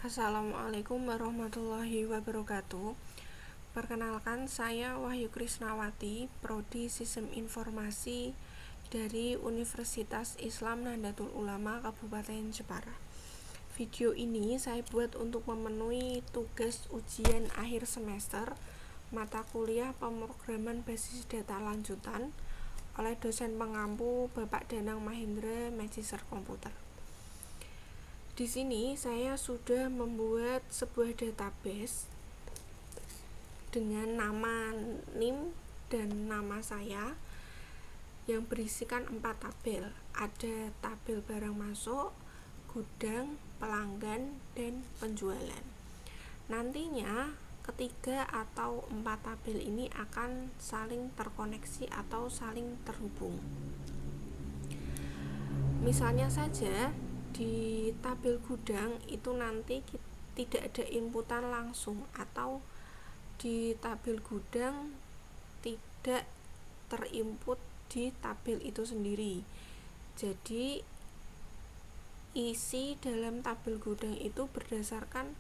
Assalamualaikum warahmatullahi wabarakatuh. Perkenalkan, saya Wahyu Krisnawati, Prodi Sistem Informasi dari Universitas Islam Nahdlatul Ulama Kabupaten Jepara. Video ini saya buat untuk memenuhi tugas ujian akhir semester mata kuliah pemrograman basis data lanjutan oleh dosen pengampu Bapak Danang Mahendra, Magister Komputer. Di sini saya sudah membuat sebuah database dengan nama NIM dan nama saya yang berisikan 4 tabel. Ada tabel barang masuk, gudang, pelanggan, dan penjualan. Nantinya ketiga atau 4 tabel ini akan saling terkoneksi atau saling terhubung. Misalnya saja di tabel gudang itu nanti tidak ada inputan langsung, atau di tabel gudang tidak terinput di tabel itu sendiri. Jadi isi dalam tabel gudang itu berdasarkan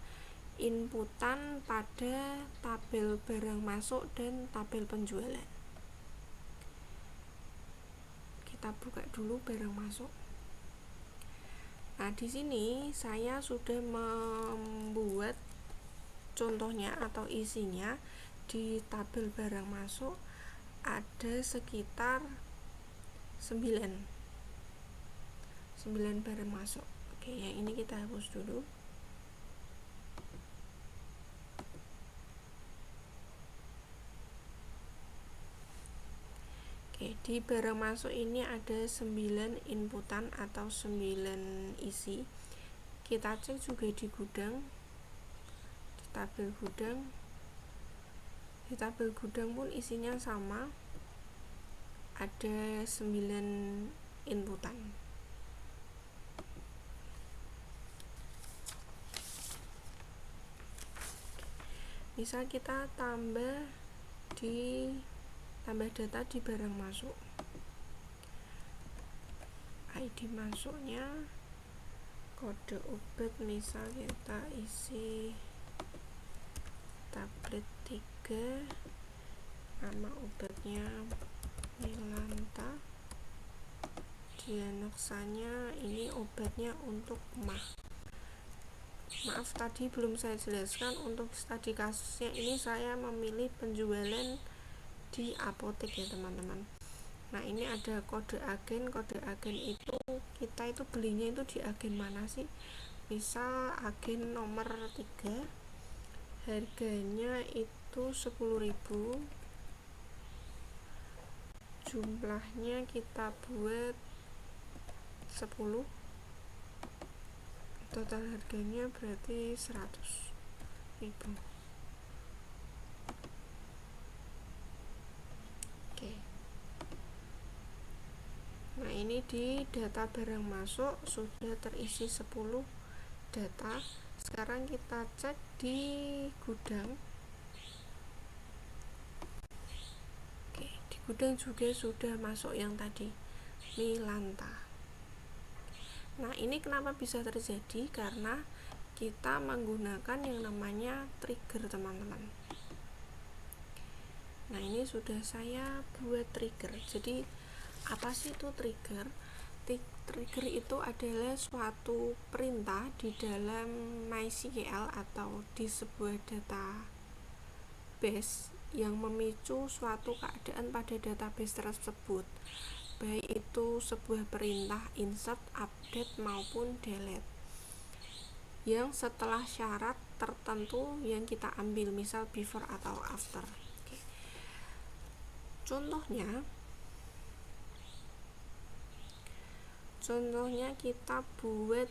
inputan pada tabel barang masuk dan tabel penjualan. Kita buka dulu barang masuk. Nah, di sini saya sudah membuat contohnya atau isinya. Di tabel barang masuk ada sekitar 9 barang masuk. Oke, yang ini kita hapus dulu. Di barang masuk ini ada 9 inputan atau 9 isi. Kita cek juga di gudang, di tabel gudang. Di tabel gudang pun isinya sama, ada 9 inputan. Misal kita tambah data di barang masuk. ID masuknya, kode obat, misal kita isi tablet 3, nama obatnya Milanta, diagnosanya ini obatnya untuk mah. Maaf, tadi belum saya jelaskan, untuk studi kasusnya ini saya memilih penjualan di apotek ya teman-teman. Nah, ini ada kode agen. Kode agen itu kita itu belinya itu di agen mana sih? Misal agen nomor 3, harganya itu 10.000, jumlahnya kita buat 10, total harganya berarti 100.000. Nah, ini di data barang masuk sudah terisi 10 data. Sekarang kita cek di gudang. Di gudang juga sudah masuk yang tadi, Milanta. Nah, ini kenapa bisa terjadi? Karena kita menggunakan yang namanya trigger, teman-teman. Nah, ini sudah saya buat trigger. Jadi apa sih itu trigger? Trigger itu adalah suatu perintah di dalam MySQL atau di sebuah database yang memicu suatu keadaan pada database tersebut, baik itu sebuah perintah insert, update, maupun delete, yang setelah syarat tertentu yang kita ambil, misal before atau after. Contohnya kita buat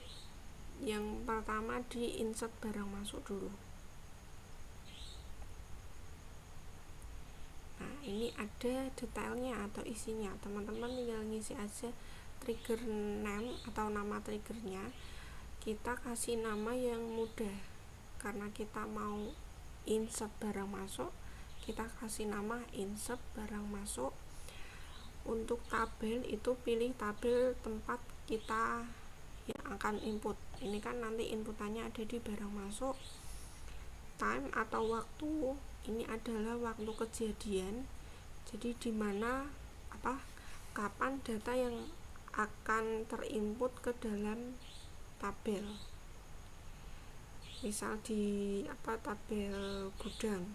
yang pertama di insert barang masuk dulu. Nah, ini ada detailnya atau isinya. Teman-teman tinggal ngisi aja trigger name atau nama triggernya. Kita kasih nama yang mudah, karena kita mau insert barang masuk, kita kasih nama insert barang masuk. Untuk tabel itu pilih tabel tempat kita yang akan input. Ini kan nanti inputannya ada di barang masuk. Time atau waktu ini adalah waktu kejadian, jadi dimana kapan data yang akan terinput ke dalam tabel, misal di tabel gudang.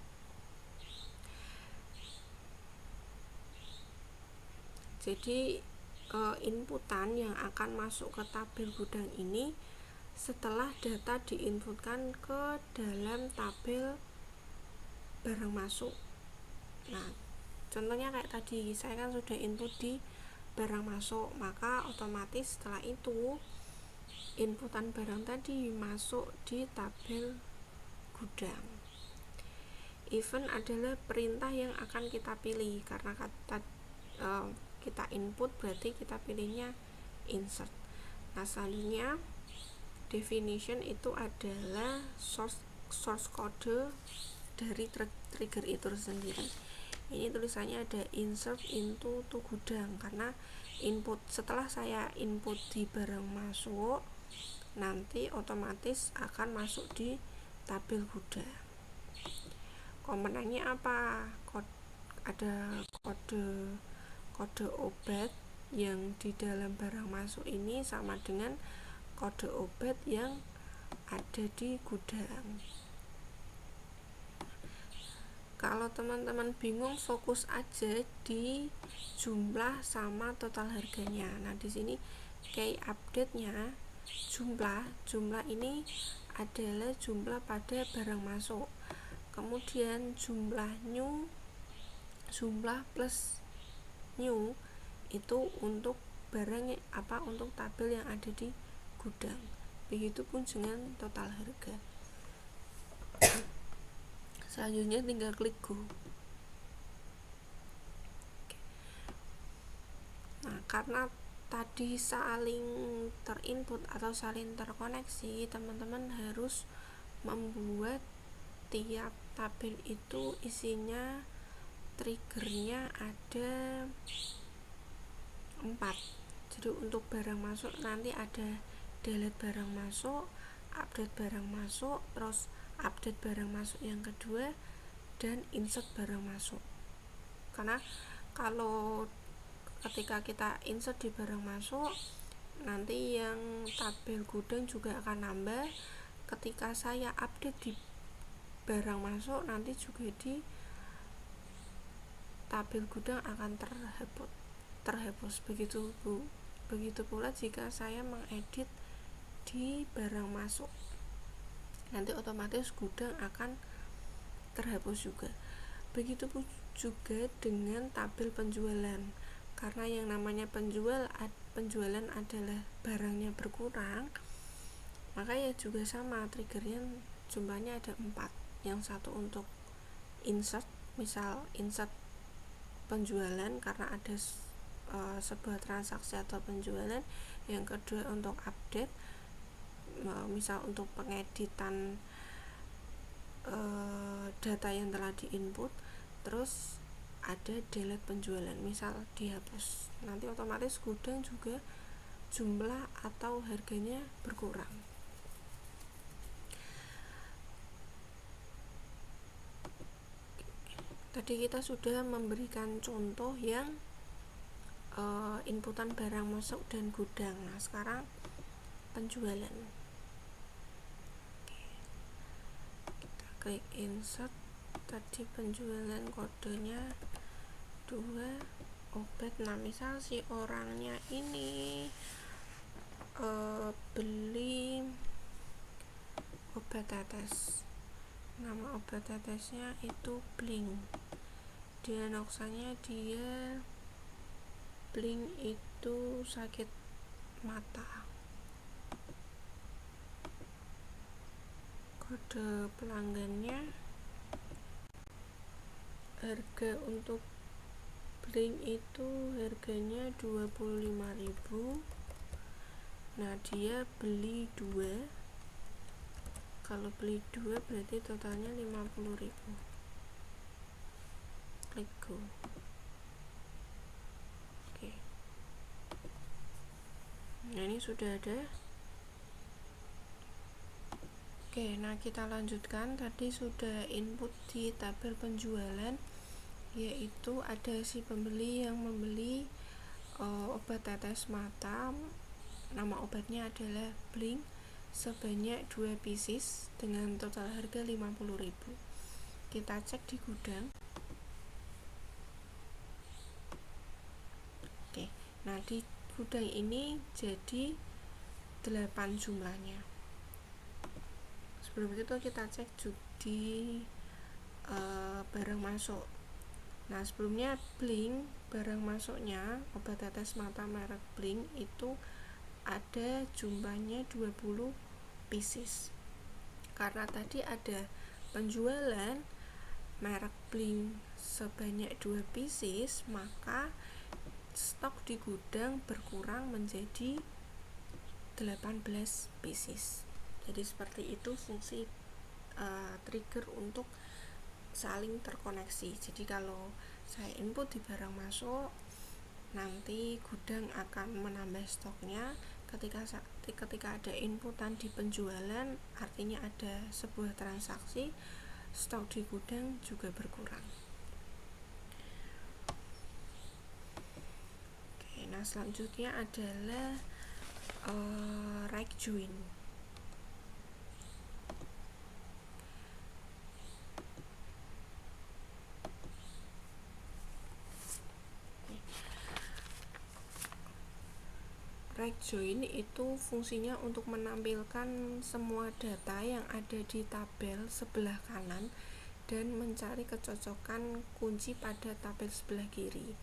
Jadi inputan yang akan masuk ke tabel gudang ini setelah data diinputkan ke dalam tabel barang masuk. Nah, contohnya kayak tadi, saya kan sudah input di barang masuk, maka otomatis setelah itu inputan barang tadi masuk di tabel gudang. Event adalah perintah yang akan kita pilih, karena kita input berarti kita pilihnya insert. Nah, selanjutnya definition itu adalah source code dari trigger itu sendiri. Ini tulisannya ada insert into to gudang, karena input setelah saya input di barang masuk nanti otomatis akan masuk di tabel gudang. Komponennya apa? Ada kode obat yang di dalam barang masuk ini sama dengan kode obat yang ada di gudang. Kalau teman-teman bingung, fokus aja di jumlah sama total harganya. Nah, di sini key update-nya jumlah ini adalah jumlah pada barang masuk. Kemudian jumlah plus new itu untuk barang untuk tabel yang ada di gudang. Begitupun dengan total harga. Selanjutnya tinggal klik go. Nah, karena tadi saling terinput atau saling terkoneksi, teman-teman harus membuat tiap tabel itu isinya triggernya ada 4. Jadi untuk barang masuk nanti ada delete barang masuk, update barang masuk, terus update barang masuk yang kedua, dan insert barang masuk. Karena kalau ketika kita insert di barang masuk, nanti yang tabel gudang juga akan nambah. Ketika saya update di barang masuk, nanti juga di tabel gudang akan terhapus. Begitu pula jika saya mengedit di barang masuk, nanti otomatis gudang akan terhapus juga. Begitu juga dengan tabel penjualan, karena yang namanya penjualan adalah barangnya berkurang, maka ya juga sama, triggernya jumlahnya ada 4. Yang satu untuk insert, misal insert penjualan karena ada sebuah transaksi atau penjualan. Yang kedua untuk update, misal untuk pengeditan data yang telah diinput. Terus ada delete penjualan, misal dihapus, nanti otomatis gudang juga jumlah atau harganya berkurang. Tadi kita sudah memberikan contoh yang inputan barang masuk dan gudang. Nah, sekarang penjualan. Kita klik insert. Tadi penjualan kodenya 2 obat. Nah, misal si orangnya ini beli obat tetes. Nama obat tetesnya itu Blink. Diagnosanya dia Blink itu sakit mata. Kode pelanggannya, harga untuk Blink itu harganya 25.000. Nah, dia beli 2. Kalau beli 2 berarti totalnya 50.000. Klik go. Oke. Nah, ini sudah ada Oke, nah kita lanjutkan. Tadi sudah input di tabel penjualan, yaitu ada si pembeli yang membeli obat tetes mata. Nama obatnya adalah Blink sebanyak 2 pieces dengan total harga 50.000. Kita cek di gudang. Oke, nah di gudang ini jadi 8 jumlahnya. Sebelum itu kita cek di barang masuk. Nah, sebelumnya Blink, barang masuknya obat tetes mata merek Blink itu ada jumlahnya 20 pieces. Karena tadi ada penjualan merek Blink sebanyak 2 pieces, maka stok di gudang berkurang menjadi 18 pieces. Jadi seperti itu fungsi trigger untuk saling terkoneksi. Jadi kalau saya input di barang masuk, nanti gudang akan menambah stoknya. Ketika ada inputan di penjualan, artinya ada sebuah transaksi, stok di gudang juga berkurang. Oke, nah selanjutnya adalah right join. Right join itu fungsinya untuk menampilkan semua data yang ada di tabel sebelah kanan dan mencari kecocokan kunci pada tabel sebelah kiri.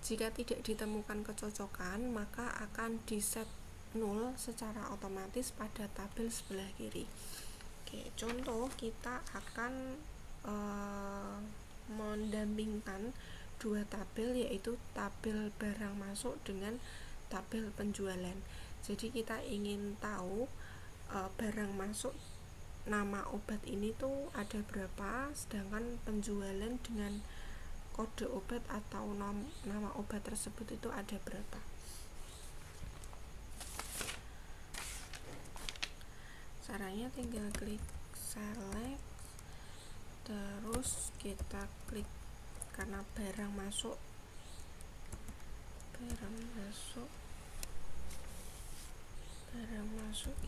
Jika tidak ditemukan kecocokan, maka akan di-set 0 secara otomatis pada tabel sebelah kiri. Oke, contoh kita akan mendampingkan dua tabel, yaitu tabel barang masuk dengan tabel penjualan. Jadi kita ingin tahu barang masuk nama obat ini tuh ada berapa, sedangkan penjualan dengan kode obat atau nama obat tersebut itu ada berapa. Caranya tinggal klik select, terus kita klik karena barang masuk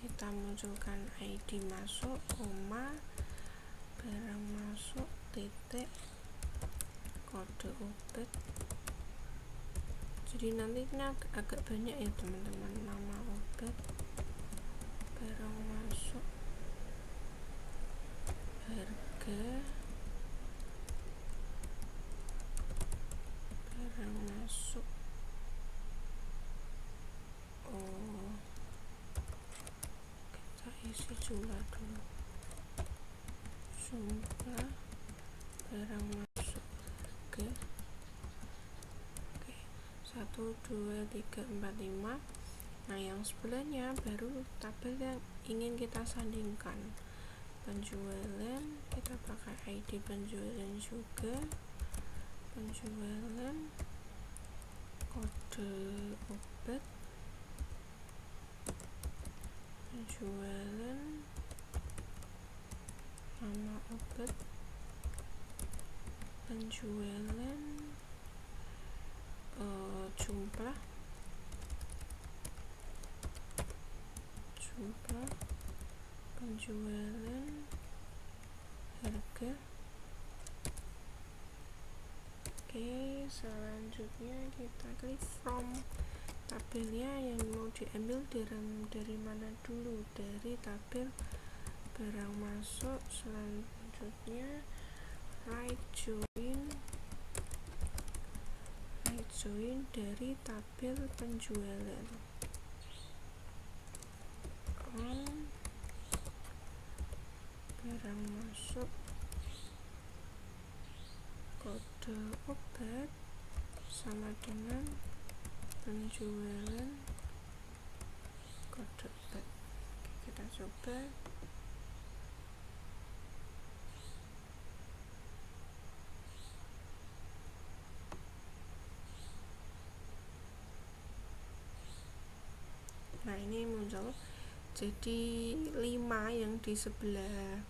kita munculkan ID masuk, koma, barang masuk, titik, kode obat. Jadi nanti ini agak banyak ya teman-teman, nama obat, barang masuk, harga, barang masuk, kita isi jumlah dulu, jumlah barang masuk, harga. 1, 2, 3, 4, 5. Nah, yang sebelahnya baru tabel yang ingin kita sandingkan. Penjualan, kita pakai ID penjualan juga. Penjualan, kode obat, penjualan, nama obat, penjualan, jumlah, penjualan, harga. Oke, selanjutnya kita klik from. Tabelnya yang mau diambil dari mana dulu, dari tabel barang masuk. Selanjutnya right join dari tabel penjualan. Barang masuk, kode obat sama dengan penjualan, kode obat. Oke, kita coba. Nah, ini muncul Jadi 5 yang di sebelah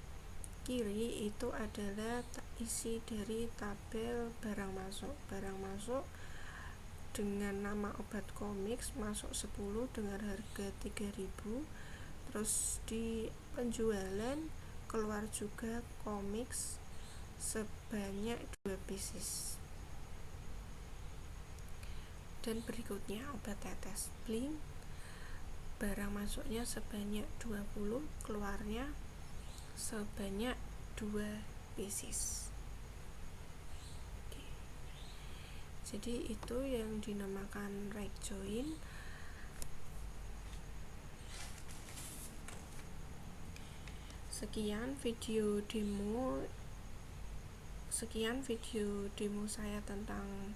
kiri itu adalah isi dari tabel barang masuk dengan nama obat Comix masuk 10 dengan harga 3.000. Terus di penjualan keluar juga Comix sebanyak 2 pieces. Dan berikutnya obat tetes Blink, barang masuknya sebanyak 20, keluarnya sebanyak 2 pieces. Jadi itu yang dinamakan right join. Sekian video demo saya tentang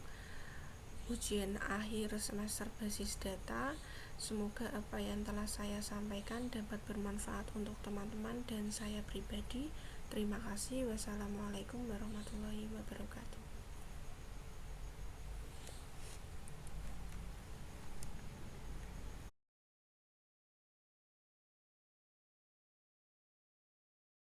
ujian akhir semester basis data. Semoga apa yang telah saya sampaikan dapat bermanfaat untuk teman-teman dan saya pribadi. Terima kasih. Wassalamualaikum warahmatullahi wabarakatuh.